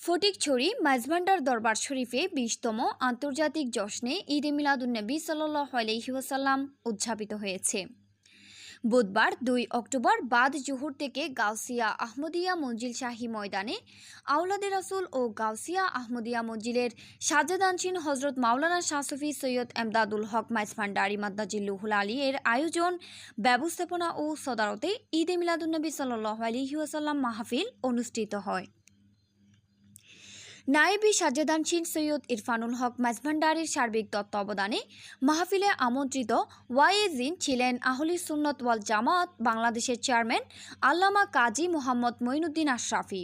ফটিকছড়ি মাইজভান্ডার দরবার শরীফে 20তম আন্তর্জাতিক জশ্নে ঈদে মিলাদুন্নবী সাল্লাল্লাহু আলাইহি ওয়াসাল্লাম উদযাপিত হয়েছে। বুধবার 2 অক্টোবর বাদ জোহর থেকে গাউসিয়া আহমদিয়া মঞ্জিল শাহী ময়দানে আওলাদে রাসূল ও গাউসিয়া আহমদিয়া মঞ্জিলের সাজ্জাদানশীন হজরত মাওলানা শাহ সুফি সৈয়দ এমদাদুল হক মাইজভান্ডারী মাদ্দাজিল্লুহুল আলী এর আয়োজন, ব্যবস্থাপনা ও সদারতে ঈদে মিলাদুন্নবী সাল্লাল্লাহু আলাইহি ওয়াসাল্লাম মাহফিল অনুষ্ঠিত হয়। নায়েবি সাজ্জাদানশীন সৈয়দ ইরফানুল হক মাইজভান্ডারীর সার্বিক তত্ত্বাবধানে মাহফিলে আমন্ত্রিত ওয়াইজিন ছিলেন আহলি সুন্নত ওয়াল জামাত বাংলাদেশের চেয়ারম্যান আল্লামা কাজী মোহাম্মদ মঈনুদ্দিন আশরাফি,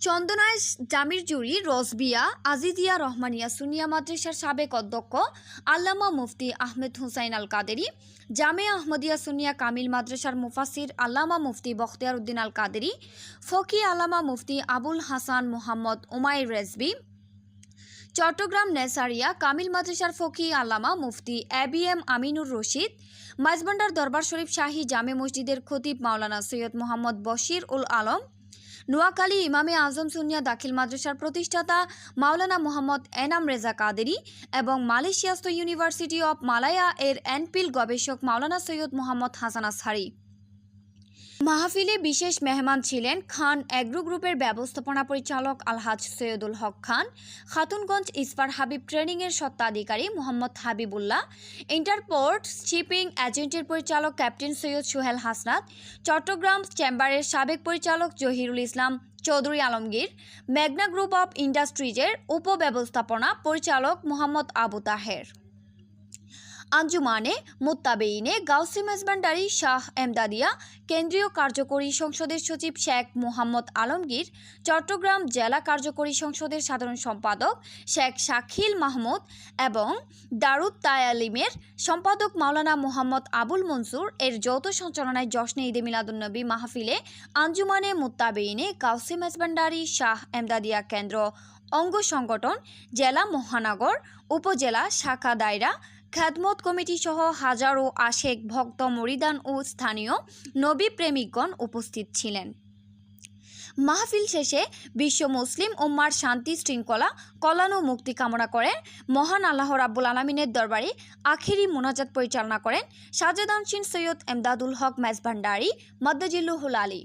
চন্দনাইশ জামির জুরি রসবিয়া আজিজিয়া রহমানিয়া সুনিয়া মাদ্রাসার সাবেক অধ্যক্ষ আল্লামা মুফতি আহমেদ হুসাইন আল কাদেরি, জামিয়া আহমদিয়া সুনিয়া কামিল মাদ্রাসার মুফাসির আল্লামা মুফতি বখতিয়ার উদ্দিন আল কাদেরি, ফকি আল্লামা মুফতি আবুল হাসান মোহাম্মদ উমাইর রেজবি, চট্টগ্রাম নেসারিয়া কামিল মাদ্রাসার ফকি আল্লামা মুফতি এবিএম আমিনুর রশিদ, মাইজভান্ডার দরবার শরীফ শাহী জামে মসজিদের খতিব মাওলানা সৈয়দ মোহাম্মদ বশির উল আলম, নোয়াখালী ইমামে আজম সুনিয়া দাখিল মাদ্রাসার প্রতিষ্ঠাতা মাওলানা মোহাম্মদ এনাম রেজা কাদেরি এবং মালয়েশিয়াস্থ ইউনিভার্সিটি অব মালায়া এর এনপিল গবেষক মাওলানা সৈয়দ মোহাম্মদ হাসান আসহারি। মাহফিলে বিশেষ মেহমান ছিলেন খান এগ্রো গ্রুপের ব্যবস্থাপনা পরিচালক আলহাজ সৈয়দুল হক খান, খাতুনগঞ্জ ইসফার হাবিব ট্রেনিংয়ের স্বত্বাধিকারী মোহাম্মদ হাবিবুল্লাহ, ইন্টারপোর্ট শিপিং এজেন্টের পরিচালক ক্যাপ্টেন সৈয়দ সোহেল হাসনাত, চট্টগ্রাম চেম্বারের সাবেক পরিচালক জহিরুল ইসলাম চৌধুরী আলমগীর, মেঘনা গ্রুপ অব ইন্ডাস্ট্রিজের উপব্যবস্থাপনা পরিচালক মোহাম্মদ আবু তাহের। আঞ্জুমানে মুত্তাবেইনে গাউসি মাইজভান্ডারী শাহ এমদাদিয়া কেন্দ্রীয় কার্যকরী সংসদের সচিব শেখ মোহাম্মদ আলমগীর, চট্টগ্রাম জেলা কার্যকরী সংসদের সাধারণ সম্পাদক শেখ শাকিল মাহমুদ এবং দারুত তায়ালিমের সম্পাদক মাওলানা মোহাম্মদ আবুল মনসুর এর যৌথ সঞ্চালনায় জশ্নে ঈদে মিলাদুন্নবী মাহফিলে আঞ্জুমানে মুত্তাবেইনে গাউসি মাইজভান্ডারী শাহ এমদাদিয়া কেন্দ্র, অঙ্গ সংগঠন, জেলা মহানগর, উপজেলা, শাখা, দায়রা, খেদমত কমিটি সহ হাজারো আশেক ভক্ত মুরিদান ও স্থানীয় নবী প্রেমিকগণ উপস্থিত ছিলেন। মাহফিল শেষে বিশ্ব মুসলিম উম্মার শান্তি, শৃঙ্খলা, কল্যাণ ও মুক্তি কামনা করেন মহান আল্লাহ রাব্বুল আলামিনের দরবারে আখিরি মুনাজাত পরিচালনা করেন সাজ্জাদানশীন সৈয়দ এমদাদুল হক মাইজভান্ডারী মাদ্দাজিল্লুহুল আলী।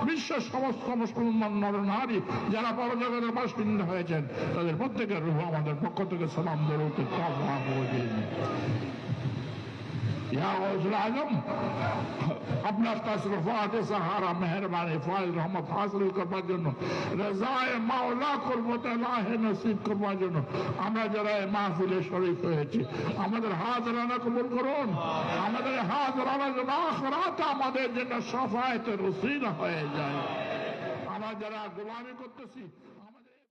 বিশ্বের সমস্ত মুসলমান নরনারী যারা পরজগতের বাসিন্দা হয়েছেন তাদের প্রত্যেকের রূহ আমাদের পক্ষ থেকে সালাম দরুদ আপনার তাসরুফাতে সাহারা মেহরবানি ফয়েজ রহমত হাসিল করবার জন্য, রেজায়ে মাওলা কুরবত ইলাহি নসিব করবার জন্য আমরা যারা এই মাহফিলে শরীক হয়েছি আমাদের হাজরানা কবুল করুন। আমাদের হাজরানা যেন আখিরাতে আমাদের জন্য শাফায়েতের ওসিলা হয়ে যায়। আমরা যারা গোলামি করতেছি